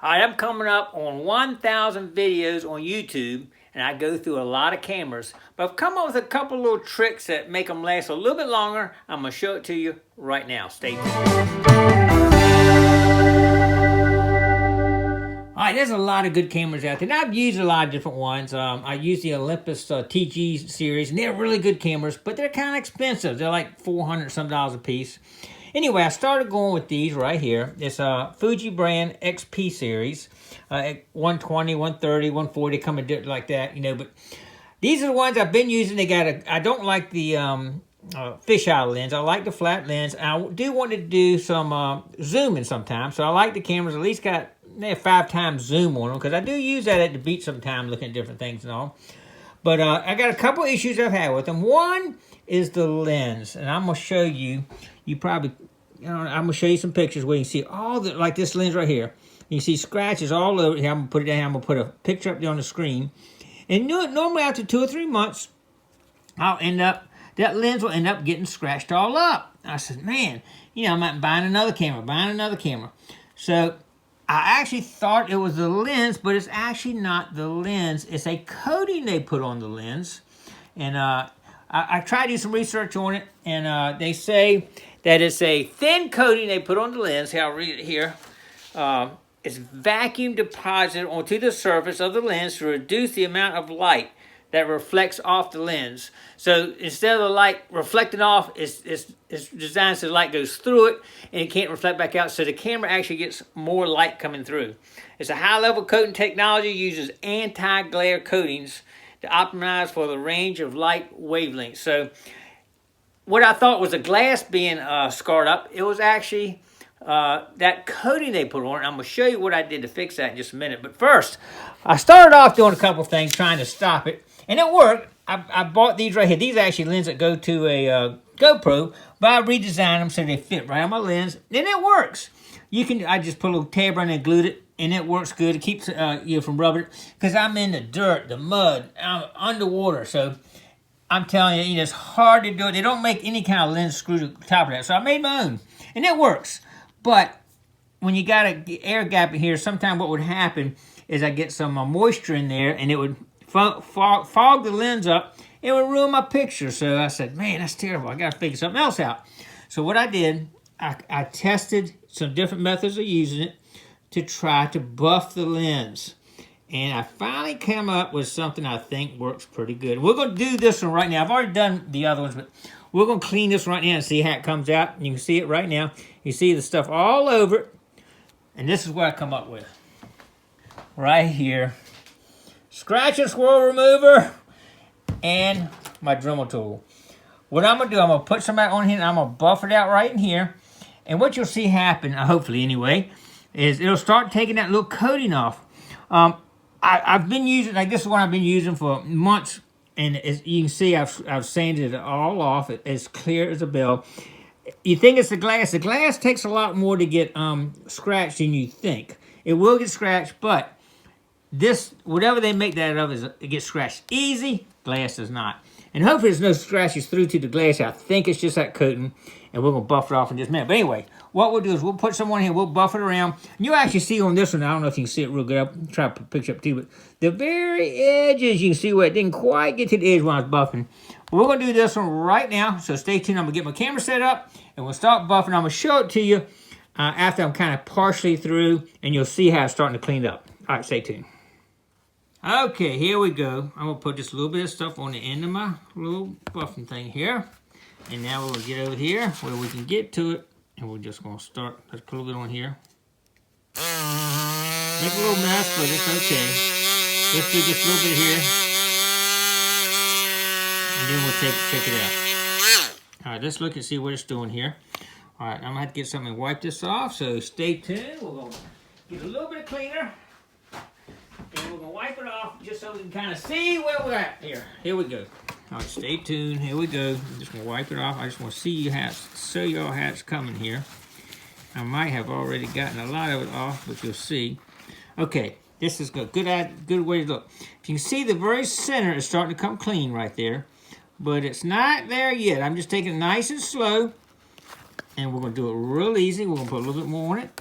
Alright, I'm coming up on 1,000 videos on YouTube, and I go through a lot of cameras. But I've come up with a couple little tricks that make them last a little bit longer. I'm going to show it to you right now. Stay tuned. Alright, there's a lot of good cameras out there. And I've used a lot of different ones. I use the Olympus TG series, and they're really good cameras, but they're kind of expensive. They're like $400 some a piece. Anyway, I started going with these right here. It's a Fuji brand XP series. 120, 130, 140, come in like that, you know. But these are the ones I've been using. They got I don't like the fisheye lens. I like the flat lens. I do want to do some zooming sometimes. So I like the cameras at least got 5 times zoom on them, because I do use that at the beach sometimes, looking at different things and all. But I got a couple issues I've had with them. One is the lens, and I'm going to show you. You probably, I'm going to show you some pictures where you can see all the, like this lens right here. You can see scratches all over. Here, I'm going to put it down. I'm going to put a picture up there on the screen. And normally after 2 or 3 months, that lens will end up getting scratched all up. I said, man, you know, I'm buying another camera. So I actually thought it was the lens, but it's actually not the lens. It's a coating they put on the lens. And I tried to do some research on it, and they say that it's a thin coating they put on the lens. Here, I'll read it here. It's vacuum deposited onto the surface of the lens to reduce the amount of light that reflects off the lens. So instead of the light reflecting off, it's designed so the light goes through it and it can't reflect back out, so the camera actually gets more light coming through. It's a high-level coating technology, uses anti-glare coatings to optimize for the range of light wavelengths. So what I thought was the glass being scarred up, it was actually that coating they put on it. I'm going to show you what I did to fix that in just a minute. But first, I started off doing a couple things trying to stop it, and it worked. I bought these right here. These are actually lenses that go to a GoPro, but I redesigned them so they fit right on my lens, and it works. I just put a little tab on it and glued it, and it works good. It keeps you from rubbing it, because I'm in the dirt, the mud, I'm underwater, so I'm telling you, it's hard to do it. They don't make any kind of lens screw to the top of that, so I made my own, and it works. But when you got an air gap in here, sometimes what would happen is I get some moisture in there, and it would fog the lens up. It would ruin my picture. So I said, man, that's terrible. I got to figure something else out. So what I did, I tested some different methods of using it to try to buff the lens. And I finally came up with something I think works pretty good. We're going to do this one right now. I've already done the other ones, but we're going to clean this right now and see how it comes out. You can see it right now. You see the stuff all over it. And this is what I come up with. Right here. Scratch and swirl remover and my Dremel tool. What I'm going to do, I'm going to put some out on here and I'm going to buff it out right in here. And what you'll see happen, hopefully anyway, is it'll start taking that little coating off. I've been using, like this is one I've been using for months. And as you can see, I've sanded it all off. It's clear as a bell. You think it's the glass. The glass takes a lot more to get scratched than you think. It will get scratched, but this, whatever they make that of, it gets scratched easy. Glass does not. And hopefully there's no scratches through to the glass. I think it's just that coating, and we're going to buff it off in just a minute. But anyway, what we'll do is we'll put some on here, we'll buff it around. And you'll actually see on this one, I don't know if you can see it real good. I'll try to put a picture up too, but the very edges, you can see where it didn't quite get to the edge when I was buffing. But we're going to do this one right now, so stay tuned. I'm going to get my camera set up, and we'll start buffing. I'm going to show it to you after I'm kind of partially through, and you'll see how it's starting to clean up. All right, stay tuned. Okay, here we go. I'm going to put just a little bit of stuff on the end of my little buffing thing here. And now we'll get over here where we can get to it. And we're just going to start. Let's put a little bit on here. Make a little mess, but it's okay. Let's do just a little bit here. And then we'll check it out. All right, let's look and see what it's doing here. All right, I'm going to have to get something to wipe this off. So stay tuned. We're going to get a little bit of cleaner. And we're going to wipe it off just so we can kind of see where we're at here. Here we go. All right, stay tuned. Here we go. I'm just going to wipe it off. I just want to show you all how it's coming here. I might have already gotten a lot of it off, but you'll see. Okay, this is good. Good way to look. If you can see, the very center is starting to come clean right there. But it's not there yet. I'm just taking it nice and slow. And we're going to do it real easy. We're going to put a little bit more on it.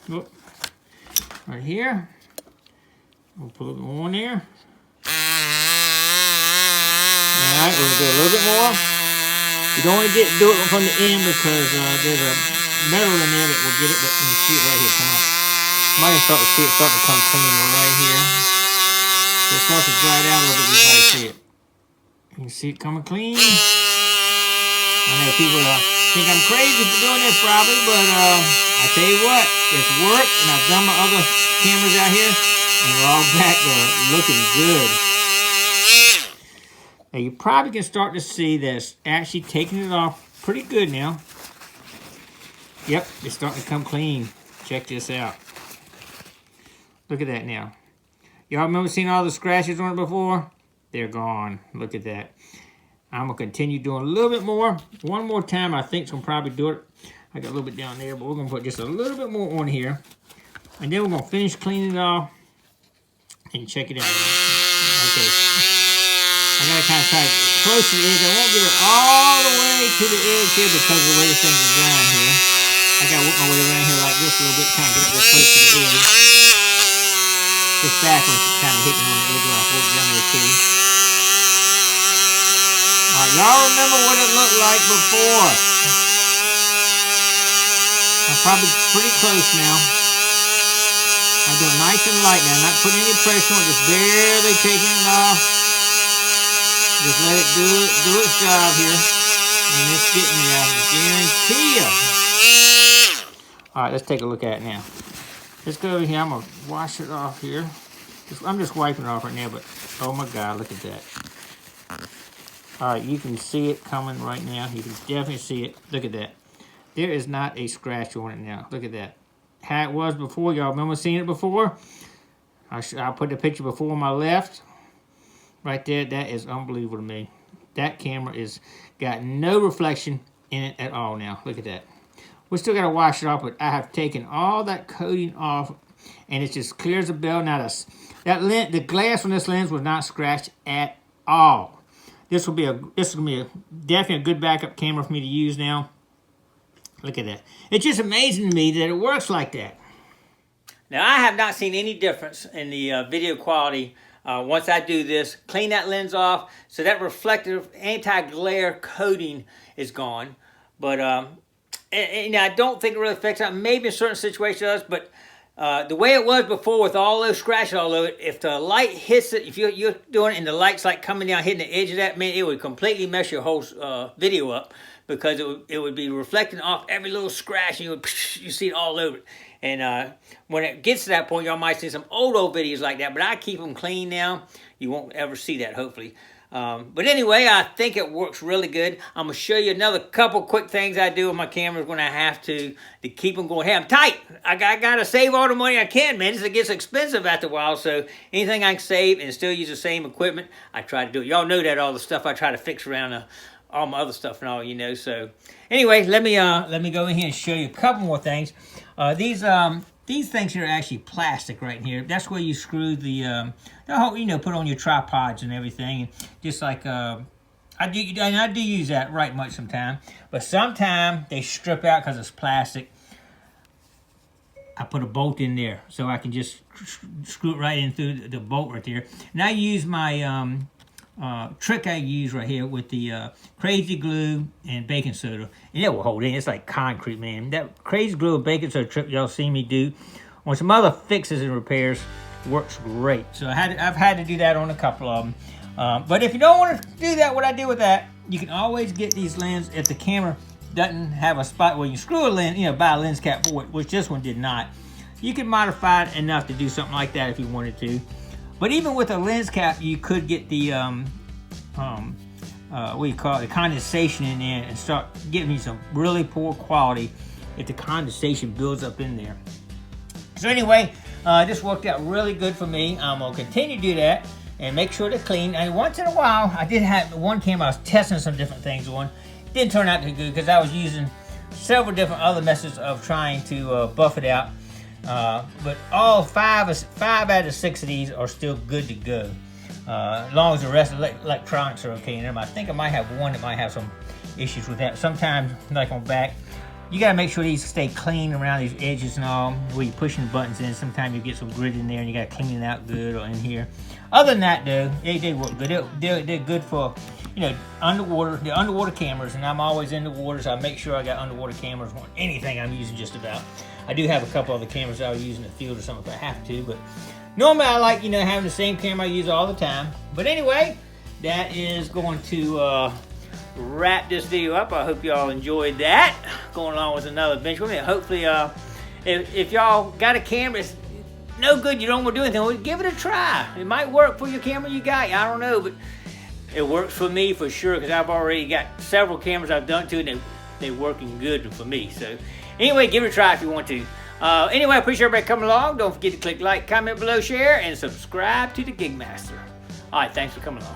Look. right here. We'll put a little bit more in there. Alright, we're gonna do a little bit more. You don't want to do it from the end because there's a metal in there that will get it, but you can see it right here come up. You might start to see it starting to come clean right here. So it starts to dry it out a little bit, you might see it. You can see it coming clean. I know people think I'm crazy for doing this probably, but I tell you what, it's worked, and I've done my other cameras out here, and they're all back looking good. Now you probably can start to see this actually taking it off pretty good now. Yep, it's starting to come clean. Check this out. Look at that now. Y'all remember seeing all the scratches on it before? They're gone. Look at that. I'm going to continue doing a little bit more. One more time, I think it's going to probably do it. I got a little bit down there, but we're going to put just a little bit more on here. And then we're going to finish cleaning it off. And check it out. Okay. I got to kind of try to get close to the edge. I won't get it all the way to the edge here because of the way this thing's designed here. I got to work my way around here like this a little bit, kind of get it this close to the edge. This backwards is kind of hitting on the edge when I hold it down there too. Alright, y'all remember what it looked like before. I'm probably pretty close now. I'm doing nice and light now, not putting any pressure on it, just barely taking it off. Just let it do its job here. And it's getting there, I guarantee you. Alright, let's take a look at it now. Let's go over here, I'm going to wash it off here. I'm just wiping it off right now, but oh my God, look at that. Alright, you can see it coming right now. You can definitely see it. Look at that. There is not a scratch on it now. Look at that. How it was before. Y'all remember seeing it before? I'll put the picture before on my left. Right there. That is unbelievable to me. That camera is got no reflection in it at all now. Look at that. We still got to wash it off, but I have taken all that coating off, and it's just clear as a bell. Now, the glass on this lens was not scratched at all. This will be definitely a good backup camera for me to use now. Look at that. It's just amazing to me that it works like that. Now, I have not seen any difference in the video quality once I do this. Clean that lens off, so that reflective anti-glare coating is gone. But and I don't think it really affects it. Maybe in certain situations it does, but the way it was before with all those scratches all over it, if the light hits it, if you're doing it and the light's like coming down, hitting the edge of that, man, it would completely mess your whole video up because it would be reflecting off every little scratch, and you see it all over it. And when it gets to that point, y'all might see some old videos like that, but I keep them clean now. You won't ever see that, hopefully. But anyway, I think it works really good. I'm going to show you another couple quick things I do with my cameras when I have to keep them going. Hey, I'm tight. I got to save all the money I can, man. It gets expensive after a while, so anything I can save and still use the same equipment, I try to do it. Y'all know that, all the stuff I try to fix around all my other stuff and all, you know. So anyway, let me go in here and show you a couple more things. These things here are actually plastic right here. That's where you screw the whole, put on your tripods and everything. And just like, I do use that right much sometimes. But sometimes they strip out because it's plastic. I put a bolt in there so I can just screw it right in through the bolt right there. And I use my trick I use right here with the crazy glue and baking soda, and it will hold in. It's like concrete, man. That crazy glue and baking soda trick y'all see me do on some other fixes and repairs works great. So I've had to do that on a couple of them. But if you don't want to do that, what I do with that, you can always get these lenses if the camera doesn't have a spot where you screw a lens, buy a lens cap for it, which this one did not. You can modify it enough to do something like that if you wanted to. But even with a lens cap, you could get the what do you call it, the condensation in there, and start getting me some really poor quality if the condensation builds up in there. So anyway, this worked out really good for me. I'm gonna continue to do that and make sure they're clean. And once in a while, I did have one camera I was testing some different things on. It didn't turn out too good because I was using several different other methods of trying to buff it out. But all five out of 6 of these are still good to go. As long as the rest of the electronics are okay in them. I think I might have one that might have some issues with that. Sometimes, like on back, You gotta make sure these stay clean around these edges and all. Where you're pushing the buttons in, sometimes you get some grit in there and you gotta clean it out good or in here. Other than that though, they work good. They're good for, you know, underwater. They're underwater cameras, and I'm always in the water, so I make sure I got underwater cameras on anything I'm using just about. I do have a couple other cameras I'll use in the field or something if I have to, but normally I like, you know, having the same camera I use all the time. But anyway, that is going to wrap this video up. I hope y'all enjoyed that. Going along with another adventure with me. Hopefully, if y'all got a camera, it's no good, you don't want to do anything, well, give it a try. It might work for your camera you got. I don't know, but it works for me for sure, because I've already got several cameras I've done to, and they're working good for me. So anyway, give it a try if you want to. Anyway, I appreciate everybody coming along. Don't forget to click like, comment below, share, and subscribe to the Gigmaster. All right, thanks for coming along.